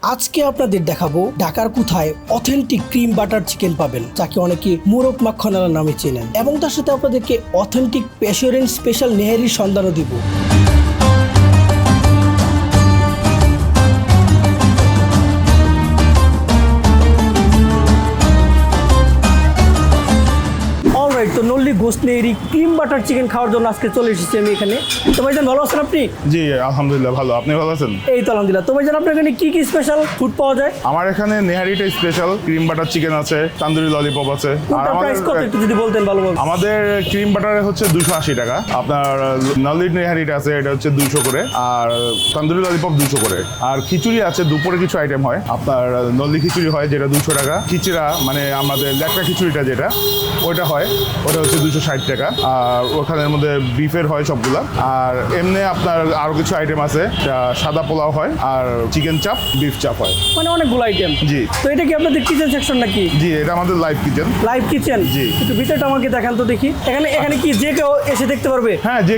আজকে আপনাদের দেখাবো ঢাকার কোথায় অথেন্টিক ক্রিম বাটার চিকেন পাবেন, যাকে অনেকে মোরগ মাখনালা নামে চেনেন, এবং তার সাথে আপনাদেরকে অথেন্টিক পেশোরেন্ট স্পেশাল নেহারির সন্ধানও দিব। তো নল্লি গোস্ত নেহারি ক্রিম বাটার চিকেন খাওয়ার জন্য আজকে চলে এসেছি আমি এখানে। তো ভাইজান ভালো আছেন আপনি? জি আলহামদুলিল্লাহ ভালো। আপনি ভালো আছেন? এই তো আলহামদুলিল্লাহ। তো ভাইজান আপনার এখানে কি কি স্পেশাল ফুড পাওয়া যায়? আমার এখানে নেহারিটা স্পেশাল, ক্রিম বাটার চিকেন আছে, তান্দুরি ললিপপ আছে। আর প্রাইস কত একটু যদি বলতেন ভালো হবে। আমাদের ক্রিম বাটারে হচ্ছে 280 টাকা। আপনার নলি নেহারিটা আছে, এটা হচ্ছে 200 করে, আর তান্দুরি ললিপপ 200 করে। আর খিচুড়ি আছে, দুপুরে কিছু আইটেম হয়। আপনার নলি খিচুড়ি হয় যেটা 200 টাকা। খিচড়া মানে আমাদের ল্যাকড়া খিচুড়িটা যেটা ওইটা হয়, ওটা হচ্ছে 260 টাকা। আর ওখানের মধ্যে বিফের হয় সবগুলা। আর এমনি আপনার আরো কিছু আইটেম আছে, সাদা পোলাও হয়, আর চিকেন চাপ, বিফ চাপ হয়, মানে অনেকগুলো আইটেম। জি। তো এটা কি আপনাদের কিচেন সেকশন নাকি? জি, এটা আমাদের লাইভ কিচেন। Live kitchen? জি। একটু ভিতরটা আমাকে দেখান তো দেখি। এখানে কি যে কেউ এসে দেখতে পারবে? হ্যাঁ, যে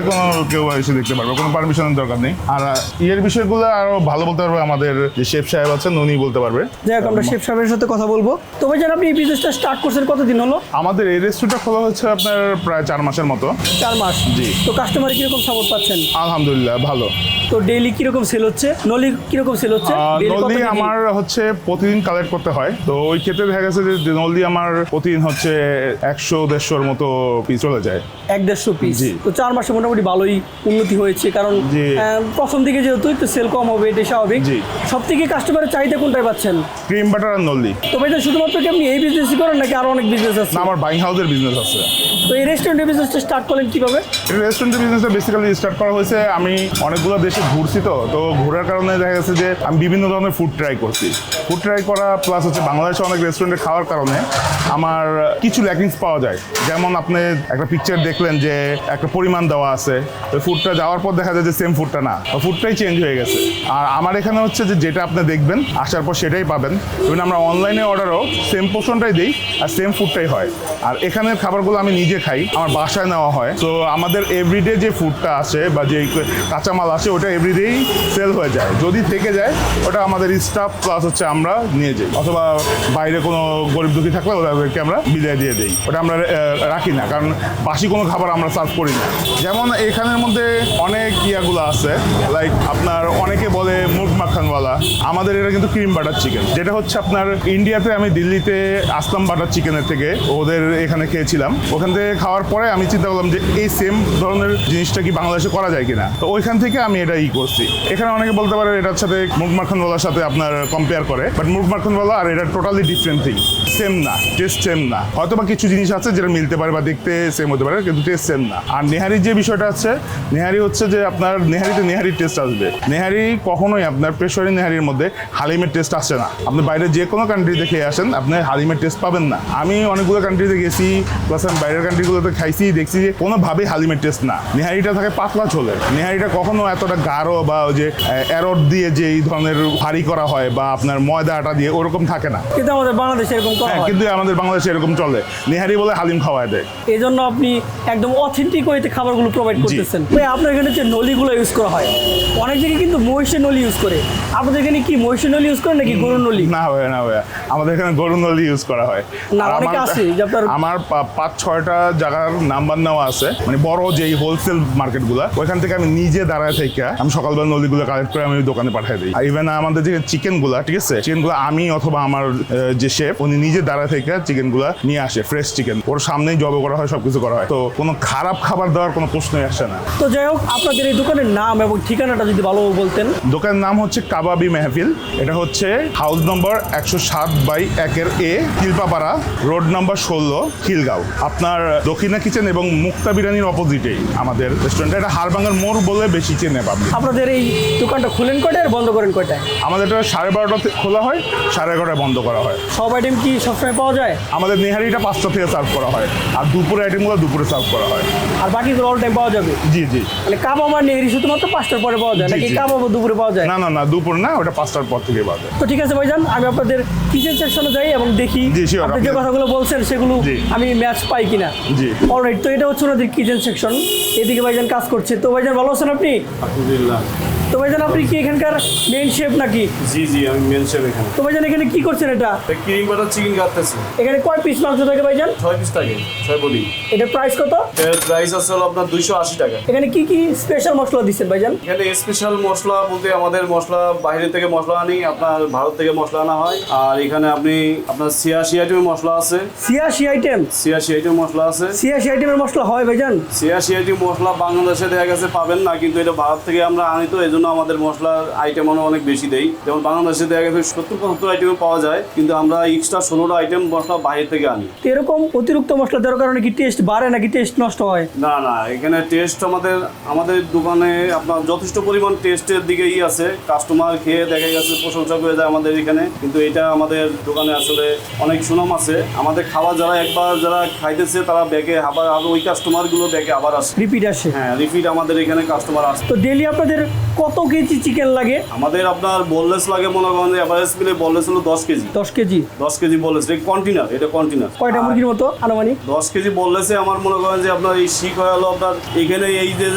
কোনো কেউ এসে দেখতে পারবে, কোনো পারমিশনের দরকার নেই। আর ইয়ের বিষয়গুলো আরো ভালো বলতে পারবে আমাদের যে শেফ সাহেব আছেন, উনি বলতে পারবে। যাই হোক, আমরা শেফ সাহেবের সাথে কথা বলবো। তো ভাইজান আপনি এই বিজনেসটা স্টার্ট করছেন কতদিন হলো? আমাদের এই রেস্টুরেন্টটা খোলা হচ্ছে আপনার প্রায় 4 মাসের মতো। 4 মাস? জি। তো কাস্টমার কিরকম সাপোর্ট পাচ্ছেন? আলহামদুলিল্লাহ ভালো। তো ডেইলি কিরকম সেল হচ্ছে? নলি কিরকম সেল হচ্ছে? নলি আমার হচ্ছে প্রতিদিন কালেক্ট করতে হয়, তো ওই ক্ষেত্রে দেখা গেছে যে নলি আমার প্রতিদিন হচ্ছে 100-150-র মতো পিস চলে যায়। 100-150 পিস? জি। তো 4 মাসে মোটামুটি ভালোই উন্নতি হয়েছে, কারণ প্রথম দিকে যেহেতু একটু সেল কম হবে, এটা স্বাভাবিক। জি। সব থেকে কাস্টমারের চাহিদা কোনটাই পাচ্ছেন? ক্রিম বাটার আর নলি। তো ভাইজান শুধুমাত্র কি আপনি এই বিজনেসই করেন নাকি আরো অনেক বিজনেস আছে? না, আমার বাইং হাউসের বিজনেস আছে। তো এই রেস্টুরেন্টের বিজনেসটা স্টার্ট করলেন কিভাবে? এই রেস্টুরেন্টের বিজনেসটা বেসিক্যালি স্টার্ট করা হয়েছে, আমি অনেকগুলো দেশে ঘুরছি, তো ঘোরার কারণে দেখা গেছে যে আমি বিভিন্ন ধরনের ফুড ট্রাই করছি। ফুড ট্রাই করা প্লাস হচ্ছে বাংলাদেশে অনেক রেস্টুরেন্টে খাওয়ার কারণে আমার কিছু ল্যাকিংস পাওয়া যায়। যেমন আপনি একটা পিকচার দেখলেন যে একটা পরিমাণ দেওয়া আছে, ওই ফুডটা যাওয়ার পর দেখা যায় যে সেম ফুডটা না, ফুডটাই চেঞ্জ হয়ে গেছে। আর আমার এখানে হচ্ছে যে যেটা আপনি দেখবেন আসার পর সেটাই পাবেন। ইভেন আমরা অনলাইনে অর্ডারও সেম পোর্শনটাই দিই আর সেম ফুডটাই হয়। আর এখানের খাবারগুলো আমি নিজে খাই, আমার বাসায় নেওয়া হয়। তো আমাদের এভরিডে যে ফুডটা আসে বা যে কাঁচামাল আসে ওটা এভরিডেই সেল হয়ে যায়। যদি থেকে যায় ওটা আমাদের স্টাফ প্লাস হচ্ছে আমরা নিয়ে যাই, অথবা বাইরে কোনো গরিব দুঃখী থাকলে ওদেরকে আমরা বিদায় দিয়ে দিই। ওটা আমরা রাখি না, কারণ বাসি কোনো খাবার আমরা সার্ভ করি না। যেমন এখানের মধ্যে অনেক ইয়াগুলো আছে, লাইক আপনার অনেকে বলে মুরগ মাখানওয়ালা, আমাদের এটা কিন্তু ক্রিম বাটার চিকেন, যেটা হচ্ছে আপনার ইন্ডিয়াতে আমি দিল্লিতে আসলাম বাটার চিকেনের থেকে, ওদের এখানে খেয়েছিলাম। ওখান থেকে খাওয়ার পরে আমি চিন্তা করলাম যে এই সেম ধরনের জিনিসটা কি বাংলাদেশে করা যায় কিনা, তো ওইখান থেকে আমি এটা করছি। এখানে অনেকে বলতে পারে এটার সাথে মুরগ মাখনওয়ালার সাথে আপনার কম্পেয়ার করে, বাট মুরগ মাখনওয়ালা আর এটা টোটালি ডিফারেন্ট থিং, সেম না, টেস্ট সেম না। হয়তো বা কিছু জিনিস আছে যেটা মিলতে পারে বা দেখতে সেম হতে পারে, কিন্তু টেস্ট সেম না। আর নেহারির যে বিষয়টা আছে, নেহারি হচ্ছে যে আপনার নেহারিতে নেহারির টেস্ট আসবে। নেহারি কখনোই আপনার পেশোয়ারি নেহারির মধ্যে হালিমের টেস্ট আসে না। আপনি বাইরে যে কোনো কান্ট্রিতে খেয়ে আসেন, আপনি হালিমের টেস্ট পাবেন না। আমি অনেকগুলো কান্ট্রিতে গেছি, প্লাস আমি বাইরের কান্ট্রিগুলোতে খাইছি, দেখছি যে কোনোভাবেই হালিমের টেস্ট না। নেহারিটা থাকে পাতলা ঝোলের। নেহারিটা কখনো এতটা গাঢ় বা ওই যে এরট দিয়ে যে এই ধরনের ভারী করা হয় বা আপনার ময়দা আটা দিয়ে ওরকম থাকে না। কিন্তু আমাদের বাংলাদেশে এরকম করা হয়। কিন্তু আমাদের বাংলাদেশে এরকম চলে, নেহারি বলে হালিম খাওয়ায় দেয়। এই জন্য আপনি একদম অথেন্টিক ওয়েতে খাবারগুলো প্রোভাইড করতেছেন। ভাই আপনার এখানে যে নলিগুলো ইউজ করা হয়, অনেক জায়গায় কিন্তু মহিষের নলি ইউজ করে, আপনাদের এখানে কি মহিষের নলি ইউজ করেন নাকি গরুর নলি? না ভাইয়া, আমাদের এখানে গরুর নলি ইউজ করা হয়। না, অনেকে আছে যে আপনার আমার 5-6টা জায়গার নাম্বার নেওয়া আছে, মানে বড় যেই হোলসেল মার্কেটগুলো, ওইখান থেকে আমি নিজে দাঁড়ায় থেকে আমি সকালবেলা নলিগুলো কালেক্ট করে আমি দোকানে পাঠিয়ে দিই। ইভেন আমাদের যে চিকেনগুলো, ঠিক আছে, চিকেনগুলো আমি অথবা আমার যে শেফ উনি নিজে দাঁড়ায় থেকে চিকেনগুলো নিয়ে আসে, ফ্রেশ চিকেন, ওর সামনেই জব করা হয়, সবকিছু করা হয়। তো কোনো খারাপ খাবার দেওয়ার কোনো প্রশ্নই আসে না। তো যাই হোক, আপনাদের এই দোকানের নাম এবং ঠিকানাটা যদি ভালোভাবে বলতেন। দোকানের নাম হচ্ছে কাবাবি মেহফিল। এটা হচ্ছে house number 107/1-A, Kilpapara road number 16, Khilgaon. আপনার দক্ষিণা কিচেন এবং মুক্তা বিরিয়ানির অপোজিটেই আমাদের রেস্টুরেন্ট। এটা হারবাঙ্গার মোড় বলে বেশি চেনে পাবেন। আপনাদের এই দোকানটা খুলেন কয়টায় আর বন্ধ করেন কয়টায়? আমাদের এটা 12:30 খোলা হয়, 11:30 বন্ধ করা হয়। সব আইটেম কি সবসময় পাওয়া যায়? আমাদের নেহারিটা 5টা থেকে সার্ভ করা হয়, আর দুপুরে আইটেমগুলো দুপুরে সার্ভ করা হয়। আর বাকিগুলো অল টাইম পাওয়া যাবে? জি জি। মানে কাবাব আর নেহারি শুধুমাত্র 5টার পরে পাওয়া যায় নাকি কাবাবও দুপুরে পাওয়া যায়? না, দুপুর না, ওটা 5টার পর থেকে পাওয়া যায়। তো ঠিক আছে ভাইজান, আমি আপনাদের কিচেন সেকশনে যাই এবং দেখি জি, sure, আপনি যে কথাগুলো বলছেন সেগুলো আমি ম্যাচ পাই কিনা। জি। অলরাইট, তো এটা হচ্ছে ওনাদের কিচেন সেকশন। এদিকে ভাইজান কাজ করছে। তো ভাইজান ভালো আছেন আপনি? আলহামদুলিল্লাহ। তো ভাইজান আপনি কি এখানকার মেন শেফ নাকি? জি জি, আমি মেন শেফ এখানে। তো ভাইজান এখানে কি করছেন এটা? ক্রিম বাটার চিকেন কাটতেছি। এখানে কয় পিস মাংস থাকে ভাইজান? 6 পিস থাকে, 6 বডি। এটার প্রাইস কত? এর প্রাইস আছে হলো আপনার 280 টাকা। এখানে কি কি স্পেশাল মশলা দিচ্ছেন ভাইজান? এখানে স্পেশাল মশলা বলতে আমাদের মশলা বাইরে থেকে মশলা আনি, আপনার ভারত থেকে মশলা আনা হয়। আর এখানে আপনি আপনার 86 আইটেমের মশলা আছে। 86 আইটেম? 86 আইটেম মশলা আছে। 86 আইটেমের মশলা হয় ভাইজান? 86 আইটেম মশলা বাংলাদেশে দেখা গেছে পাবেন না, কিন্তু এটা ভারত থেকে আমরা আনি, তো এই জন্য আমাদের মশলার আইটেম অনেক বেশি দেই। যেমন বাংলাদেশে দেখা গেছে 70-75 আইটেমে পাওয়া যায়, কিন্তু আমরা এক্সট্রা 16টা আইটেম মশলা বাইরে থেকে আনি। তো এরকম অতিরিক্ত মশলা দেওয়ার কারণে কি টেস্ট বাড়ে নাকি টেস্ট নষ্ট হয়? না না, এখানে টেস্ট আমাদের দোকানে আপনার যথেষ্ট পরিমাণ টেস্টের দিকেই আছে। কাস্টমার খেয়ে দেখা গেছে প্রশংসা করে যায় আমাদের এখানে, কিন্তু এটা আমাদের দোকানে আসলে অনেক সুনাম আছে। আমাদের খাওয়া যারা খাইতেছে তারা ব্যাগে আবার ওই কাস্টমারগুলো ব্যাগে আবার আসে, রিপিট আসে? হ্যাঁ রিপিট আমাদের এখানে কাস্টমার আসে। তো ডেইলি আপনাদের কত কেজি চিকেন লাগে? আমাদের আপনার বোনলেস লাগে মনে করেন এভারেজ মিলে বোনলেস হলো 10 কেজি। 10 কেজি? 10 কেজি বোনলেস, এটা কন্টেনার, এটা কন্টেনার। কয়টা মুরগির মতো আনুমানিক? 10 কেজি বললেছে আমার মনে করেন যে আপনার এই শিক হয়ে হলো আপনার এখানে এই যে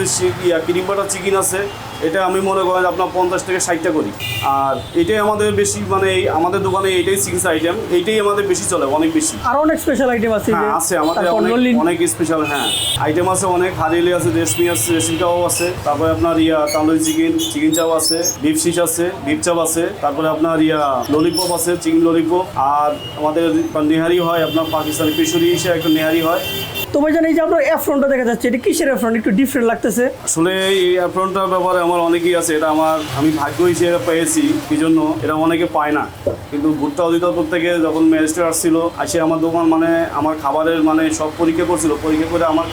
ক্রিম বাটার চিকেন আছে, এটা আমি মনে করেন আপনার 50 থেকে 60টা করি। আর এটাই আমাদের বেশি, মানে আমাদের দোকানে এইটাই 6 আইটেম, এইটাই আমাদের বেশি চলে, অনেক বেশি। আর অনেক স্পেশাল আইটেম আছে? হ্যাঁ আছে আমাদের অনেক স্পেশাল, হ্যাঁ আইটেম আছে অনেক। হারিলি আছে, রেশমি আছে, রেশমি কাবাব আছে, তারপরে আপনার তান্দুরি চিকেন চাপ আছে, বিফ শিশ আছে, বিফ চাপ আছে, তারপরে আপনার ললিপপ আছে, চিকেন ললিপপ। আর আমাদের নেহারি হয়, আপনার পাকিস্তানি পেশরি হিসেবে একটা নেহারি হয়। তো ভাইজান এই যে আপনার অ্যাফ্রনটা দেখা যাচ্ছে, এটা কিসের অ্যাফ্রন? একটু ডিফারেন্ট লাগতেছে। আসলে এই অ্যাপ্রনটার ব্যাপারে আমার অনেকেই আছে, এটা আমি ভাগ্য হিসেবে পেয়েছি, কি জন্য এটা অনেকে পায় না। কিন্তু ভুট্টা অধিদপ্তর থেকে যখন ম্যাজিস্ট্রেট আসছিল, আসে আমার দোকান মানে আমার খাবারের মানে সব পরীক্ষা করছিল, পরীক্ষা করে আমার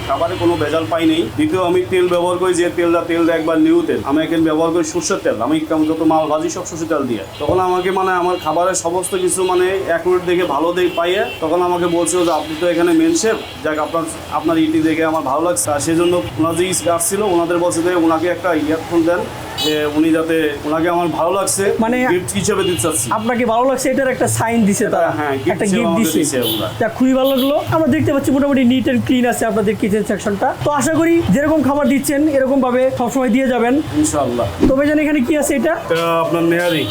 খাবারে কোনো ভেজাল পাইনি। দ্বিতীয় আমি তেল ব্যবহার করি, যে তেলটা একবার নিউ তেল, আমি এখানে ব্যবহার করি সর্ষের তেল। আমি যত মাল ভাজি সব সর্ষের তেল দিয়ে। তখন আমাকে মানে আমার খাবারের সমস্ত কিছু মানে অ্যাকুরেট দেখে ভালো পাইয়ে তখন আমাকে বলছিল যে আপনি তো এখানে মেন শেফ, যাক আপনার ইটি দেখে আমার ভালো লাগছে। আর সেই জন্য ওনার যে আসছিল ওনাদের বসে দিয়ে ওনাকে একটা ইয়ারফোন দেন, যে উনি যাতে ওনাকে আমার ভালো লাগছে মানে গিফট হিসেবে দিতে চাচ্ছি। আপনাকে ভালো লাগছে এটার একটা সাইন দিছে তারা? হ্যাঁ, একটা গিফট দিছে। ওরা যা খুবই ভালো লাগলো। আমরা দেখতে পাচ্ছি মোটামুটি নিট এন্ড ক্লিন আছে আপনাদের কিচেন সেকশনটা। তো আশা করি যেরকম খাবার দিচ্ছেন এরকম ভাবে সবসময় দিয়ে যাবেন ইনশাআল্লাহ। তবে জানেন এখানে কি আছে? এটা আপনার নেহারি,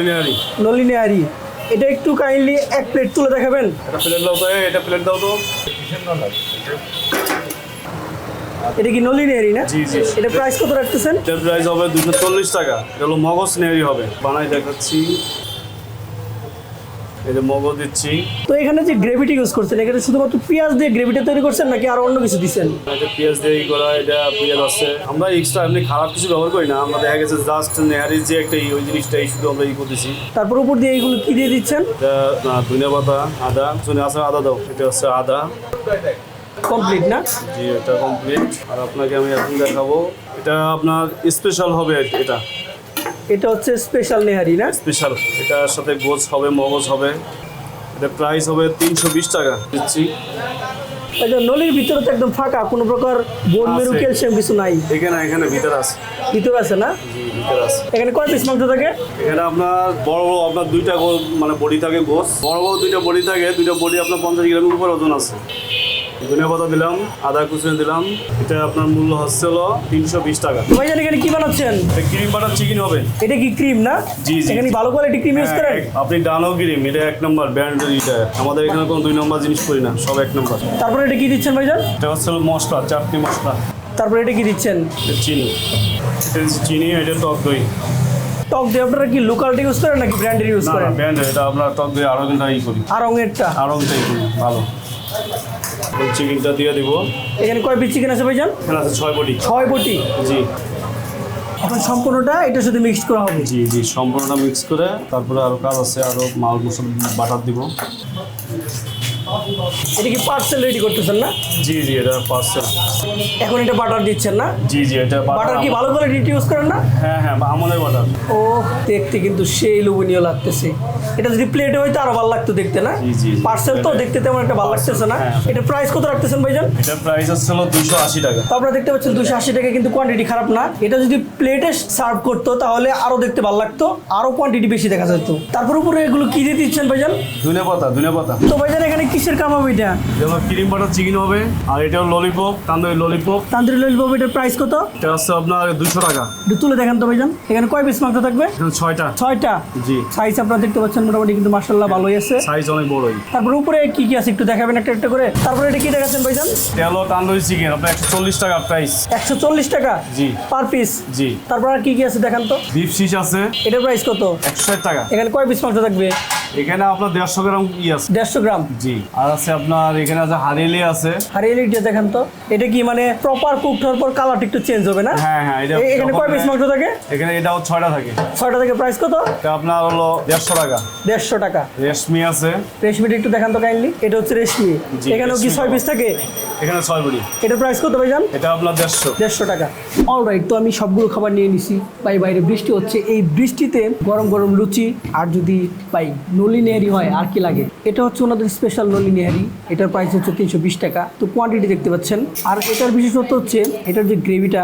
নেহারি। নলি নেহারি। এটা একটু কাইন্ডলি এক প্লেট তুলে দেখাবেন? এটা প্লেট দাও তো, এটা প্লেট দাও তো। এটা কি নলি নেহারি না? জি জি। এটা প্রাইস কত রাখতেছেন? এটার প্রাইস হবে 240 টাকা। এটা হলো মগজ নেহারি হবে, বানাই দেখাচ্ছি। এই যে মগজ দিচ্ছি। তো এখানে যে গ্রেভিটি ইউজ করছেন, এখানে শুধুমাত্র পেঁয়াজ দিয়ে গ্রেভিটা তৈরি করছেন নাকি আর অন্য কিছু দিচ্ছেন? এটা পেঁয়াজ দিয়ে করা, এটা পেঁয়াজ আছে। আমরা এক্সট্রা এমনি খারাপ কিছু ব্যবহার করি না, আমরা দেখা গেছে জাস্ট নেহারির যে একটা ওই জিনিসটাই শুধু আমরা করতেছি। তারপর উপর দিয়ে এইগুলো কি দিয়ে দিচ্ছেন? এটা ধনিয়া পাতা, আদা, আদা দাও। এটা হচ্ছে আদা। কমপ্লিট না? জি, এটা কমপ্লিট। আর আপনাকে আমি এখন দেখাবো, এটা আপনার স্পেশাল হবে। এটা হচ্ছে স্পেশাল নেহারি না? স্পেশাল। এটার সাথে গোছ হবে, মগজ হবে। এটা প্রাইস হবে 320 টাকা দিচ্ছি। আচ্ছা, নলির ভিতরে তো একদম ফাঁকা, কোনো প্রকার বোন মেরু আছে। ক্যালসিয়াম কিছু নাই? এখানে ভিতরে আছে। ভিতরে আছে না? জি, ভিতরে আছে। এখানে কয় পিস মাংস থাকে? এখানে আপনার বড় আপনার 2টা মানে বডি থাকে, গোছ বড় 2টা বডি থাকে। 2টা বডি আপনার 50 গ্রামের উপর ওজন আছে। ধনিয়া পাতা দিলাম, আদা কুচিয়ে দিলাম। এটা আপনার মূল্য হচ্ছে 320 টাকা। ভাইজান এখানে কি বানাচ্ছেন? এটা ক্রিম বাটার চিকেন হবে। এটা কি ক্রিম না? জি, জি। এখানে ভালো কোয়ালিটি ক্রিম ইউজ করেন? আপনি ডানো ক্রিম, এটা 1 নম্বর ব্র্যান্ডের। এটা আমাদের এখানে কোনো 2 নম্বর জিনিস করি না, সব 1 নম্বর। তারপরে এটা কি দিচ্ছেন ভাইজান? এটা হচ্ছে মশলা, চাটনি মশলা। তারপরে এটা কি দিচ্ছেন? এটা চিনি, এটা টক দই। টক দিয়ে আপনারা কি লোকালটা ইউজ করেন নাকি ব্র্যান্ডের ইউজ না করেন? ব্র্যান্ড, এটা আমরা টক দই আরও কিন্তু করি, আর রঙেরটা আরংটাই করি ভালো। চিকেনটা দিয়ে দিব। এখানে কয় পিস চিকেন আছে ভাইজান? এখানে আছে 6 বডি। 6 বটি? জি। এখন সম্পূর্ণটা এটার সাথে মিক্সড করা হবে? জি জি, সম্পূর্ণটা মিক্স করে তারপরে আরও কাজ আছে, আরও মাল মশলা বাটার দিব। এটা কি পার্সেল রেডি করতেছেন না? জি জি, এটা পার্সেল। এখন এটা বাটার দিচ্ছেন না? জি জি, এটা বাটার কি ভালো কোয়ালিটি ইউজ করেন না? হ্যাঁ হ্যাঁ, আমনের বাটার। ও দেখতে কিন্তু সেই লোভনীয় লাগতেছে। এটা যদি প্লেটে হইতো আরো ভালো লাগতো দেখতে না? জি, জি। পার্সেল তো দেখতে তেমন একটা ভালো লাগতেছে না। হ্যাঁ। এটা প্রাইস কত রাখতেছেন ভাইজান? এটার প্রাইস হচ্ছিল 280 টাকা। তো আপনারা দেখতে পাচ্ছেন 280 টাকা, কিন্তু কোয়ান্টিটি খারাপ না। এটা যদি প্লেটে সার্ভ করতো তাহলে আরো দেখতে ভালো লাগতো, আরো কোয়ান্টিটি বেশি দেখা যেত। তারপর উপরে এগুলো কি দিয়ে দিচ্ছেন ভাইজান? ধনে পাতা। তো ভাইজান এখানে কিসের কাম হবে এটা? যেমন ক্রিম বাটার চিকেন হবে, আর এটাও ললিপপ, তান্দুরি ললিপপ। তান্দ্রি ললিপপ, এটার প্রাইস কত? এটা হচ্ছে আপনার 200 টাকা। একটু তুলে দেখেন তো ভাইজান, এখানে কয় পিস মাংস থাকবে? এখানে 6টা। 6টা। জি। সাইজ আপনারা দেখতে পাচ্ছেন মোটামুটি কিন্তু মাশাআল্লাহ ভালোই আছে। সাইজ অনেক বড়ই। তারপর উপরে কি কি আছে একটু দেখাবেন একটা একটা করে। তারপরে এটা কি দেখাচ্ছেন ভাইজান? এটা হলো তান্দুরি চিকেন, আপনার 140 টাকা প্রাইস। 140 টাকা জি। Per piece. জি। তারপর আর কি কি আছে দেখান তো। বিফ শিশ আছে, এটার প্রাইস কত? 160 টাকা। এখানে কয় পিস মাংস থাকবে? এখানে আপনার 150 গ্রাম আছে। 150 গ্রাম। জি। আর আছে আপনার এখানে আছে হারিয়েলি আছে। আর এই লিটটা দেখান তো। এটা কি মানে প্রপার কুকড হওয়ার পর কালারটা একটু চেঞ্জ হবে না? হ্যাঁ হ্যাঁ, এটা এখানে কয় পিস মাংস থাকে? এখানে এটাও 6টা থাকে। 6টা থেকে প্রাইস কত? এটা আপনার হলো 150 টাকা। 150 টাকা। রেশমি আছে। রেশমিটা একটু দেখান তো কাইন্ডলি। এটা হচ্ছে রেশমি। জি, এখানেও কি রেশমি 6 পিস থাকে? এখানে 6 বড়ি। এটার প্রাইস কত ভাইজান? এটা আপনার 150। 150 টাকা। অলরাইট, তো আমি সবগুলো খাবার নিয়ে নিছি ভাই। বাইরে বৃষ্টি হচ্ছে, এই বৃষ্টিতে গরম গরম লুচি আর যদি ভাই নলি নেহারি হয় আর কি লাগে। এটা হচ্ছে ওনাদের স্পেশাল নলি নেহারি। এটার প্রাইস হচ্ছে 320 টাকা। তো কোয়ান্টিটি দেখতে পাচ্ছেন। আর এটার বিশেষত্ব হচ্ছে এটার যে গ্রেভিটা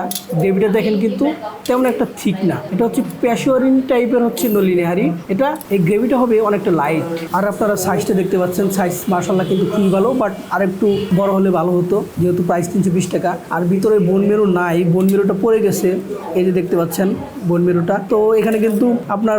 দেখেন কিন্তু তেমন একটা ঠিক না। এটা হচ্ছে পেশোয়ারিন টাইপের হচ্ছে নলি নেহারি। এটা এই গ্রেভিটা হবে অনেকটা লাইট। আর আপনারা সাইজটা দেখতে পাচ্ছেন, সাইজ মাশাআল্লাহ কিন্তু খুবই ভালো, বাট আর একটু বড় হলে ভালো হতো, যেহেতু প্রাইস 320 টাকা। আর ভিতরে বোন মেরু নাই, বোন মেরুটা পড়ে গেছে, এই যে দেখতে পাচ্ছেন বোন মেরুটা। তো এখানে কিন্তু আপনার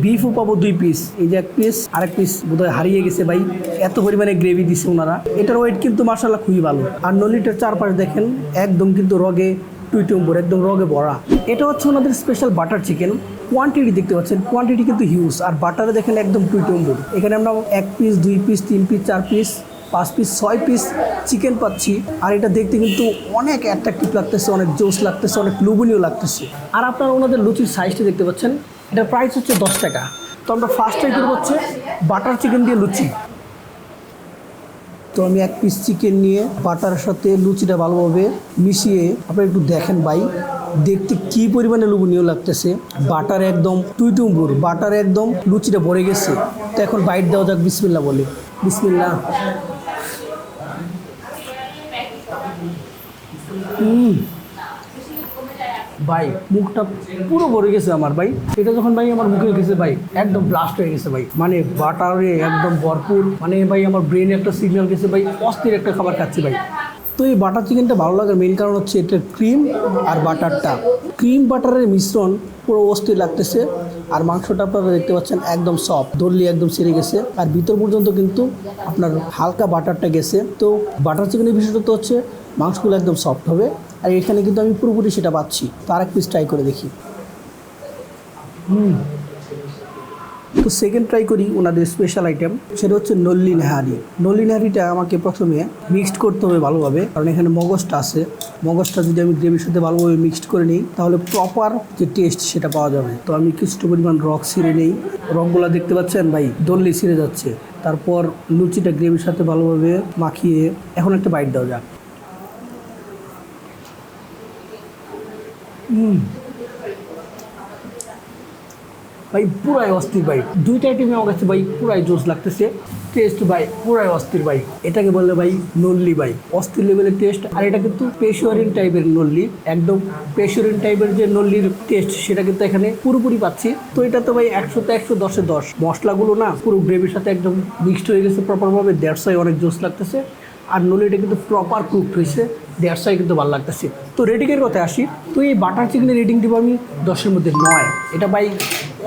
বিফও পাবো 2 পিস, এই যে 1 পিস আর 1 পিস বোধহয় হারিয়ে গেছে ভাই, এত পরিমাণে গ্রেভি দিছে ওনারা। এটার ওয়েট কিন্তু মাশাআল্লাহ খুবই ভালো। আর নলিটার চারপাশ দেখেন একদম কিন্তু রগে টুইটুম্বর, একদম রগে ভরা। এটা হচ্ছে ওনাদের স্পেশাল বাটার চিকেন। কোয়ান্টিটি দেখতে পাচ্ছেন, কোয়ান্টিটি কিন্তু হিউজ। আর বাটারে দেখেন একদম টুইটুম্বর। এখানে আমরা 1 piece 2 piece 3 piece 4 piece 5 piece 6 piece chicken পাচ্ছি। আর এটা দেখতে কিন্তু অনেক অ্যাট্রাকটিভ লাগতেছে, অনেক জোস লাগতেছে, অনেক লোভনীয় লাগতেছে। আর আপনারা ওনাদের লুচির সাইজটা দেখতে পাচ্ছেন, এটার প্রাইস হচ্ছে 10 টাকা। তো আমরা ফার্স্ট ট্রাই করবো হচ্ছে বাটার চিকেন দিয়ে লুচি। তো আমি 1 পিস চিকেন নিয়ে বাটারের সাথে লুচিটা ভালোভাবে মিশিয়ে আপনারা একটু দেখেন ভাই, দেখতে কি পরিমাণে লোভনীয় লাগতেছে। বাটার একদম টুইটুম্বুর, বাটার একদম লুচিটা ভরে গেছে। তো এখন বাইট দেওয়া যাক, বিসমিল্লাহ বলে। বিসমিল্লাহ। ভাই মুখটা পুরো ভরে গেছে আমার ভাই। এটা যখন ভাই আমার মুখে গেছে ভাই, একদম ব্লাস্ট হয়ে গেছে ভাই। মানে বাটারে একদম ভরপুর, মানে ভাই আমার ব্রেনে একটা সিগন্যাল গেছে ভাই, অস্থির একটা খাবার খাচ্ছি ভাই। তো এই বাটার চিকেনটা ভালো লাগার মেইন কারণ হচ্ছে এটার ক্রিম আর বাটারটা, ক্রিম বাটারের মিশ্রণ পুরো অস্থির লাগতেছে। আর মাংসটা আপনারা দেখতে পাচ্ছেন একদম সফট, দললি একদম সেরে গেছে। আর ভিতর পর্যন্ত কিন্তু আপনার হালকা বাটারটা গেছে। তো বাটার চিকেনের বিশেষত্ব হচ্ছে মাংসগুলো একদম সফট হবে। আর এখানে কিন্তু আমি পুরোপুরি সেটা পাচ্ছি। তো আর 1 পিস ট্রাই করে দেখি। তো সেকেন্ড ট্রাই করি ওনাদের স্পেশাল আইটেম, সেটা হচ্ছে নল্লি নেহারি। নল্লি নেহারিটা আমাকে প্রথমে মিক্সড করতে হবে ভালোভাবে, কারণ এখানে মগজটা আছে। মগজটা যদি আমি গ্রেভির সাথে ভালোভাবে মিক্সড করে নিই তাহলে প্রপার যে টেস্ট সেটা পাওয়া যাবে। তো আমি কিছুটা পরিমাণ রক ছিঁড়ে নেই। রকগুলো দেখতে পাচ্ছেন ভাই, দল্লি ছিঁড়ে যাচ্ছে। তারপর লুচিটা গ্রেভির সাথে ভালোভাবে মাখিয়ে এখন একটা বাইট দেওয়া যাক। ভাই পুরাই অস্থির ভাই, দুইটা আইটেমে আমার কাছে ভাই পুরাই জোস লাগতেছে। টেস্ট ভাই পুরাই অস্থির ভাই। এটাকে বললে ভাই নল্লি ভাই, অস্থির লেভেলের টেস্ট। আর এটা কিন্তু পেশোয়ারিন টাইপের নল্লি, একদম পেশোয়ারিন টাইপের যে নল্লির টেস্ট সেটা কিন্তু এখানে পুরোপুরি পাচ্ছি। তো এটা তো ভাই 100তে 100, 10-এ 10। মশলাগুলো না পুরো গ্রেভির সাথে একদম মিক্সড হয়ে গেছে প্রপারভাবে, দ্যাটস ওয়াই অনেক জোস লাগতেছে। আর নলিটা কিন্তু প্রপার কুকড হয়েছে, দ্যাটস ওয়াই কিন্তু ভালো লাগতেছে। তো রেটিংয়ের কথায় আসি, তো এই বাটার চিকেনের রেটিং দিব আমি 10-এর মধ্যে 9। এটা ভাই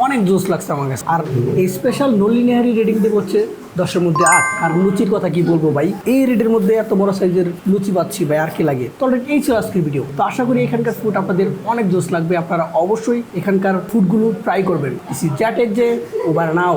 অনেক জোস লাগছে আমার কাছে। আর এই স্পেশাল নলি নেহারি রেটিং দেবো হচ্ছে 10-এর মধ্যে 8। আর লুচির কথা কি বলবো ভাই, এই রেটের মধ্যে এত বড় সাইজের লুচি পাচ্ছি ভাই, আর কি লাগে। তো অলরেডি এই ছিল আজকের ভিডিও। তো আশা করি এখানকার ফুড আপনাদের অনেক জোস লাগবে। আপনারা অবশ্যই এখানকার ফুডগুলো ট্রাই করবেন। ইস চ্যাটের যে ওভার নাও।